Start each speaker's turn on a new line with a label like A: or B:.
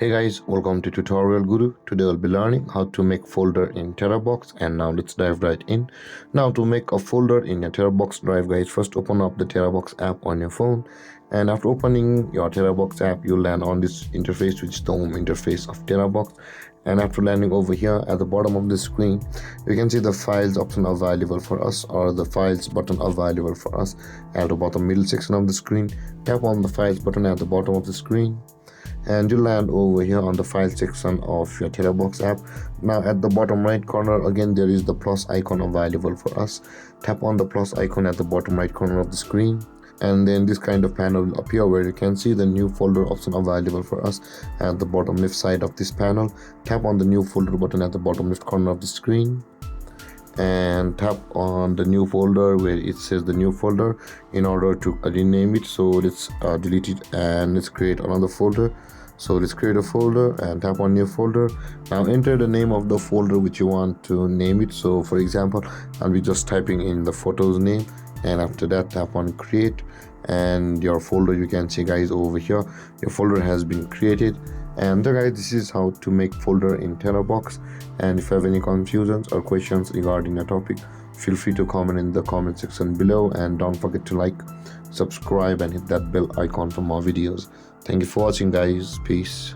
A: Hey guys, welcome to Tutorial Guru. Today we'll be learning how to make folder in Terabox, and now let's dive right in. Now to make a folder in your Terabox drive, guys, first open up the Terabox app on your phone, and after opening your Terabox app you'll land on this interface, which is the home interface of Terabox. And after landing over here at the bottom of the screen, you can see the files option available for us, or the files button available for us. At the bottom middle section of the screen, tap on the files button at the bottom of the screen, and you land over here on the file section of your Terabox app. Now at the bottom right corner, again there is the plus icon available for us. Tap on the plus icon at the bottom right corner of the screen, and then this kind of panel will appear where you can see the new folder option available for us at the bottom left side of this panel. Tap on the new folder button at the bottom left corner of the screen, and tap on the new folder where it says the new folder in order to rename it. So let's delete it and let's create another folder. So let's create a folder and tap on new folder. Now enter the name of the folder which you want to name it. So for example, I'll be just typing in the photos name, and after that tap on create, and your folder, you can see guys over here, your folder has been created. And guys, this is how to make folder in Terabox. And if you have any confusions or questions regarding the topic, feel free to comment in the comment section below, and don't forget to like, subscribe and hit that bell icon for more videos. Thank you for watching guys. Peace.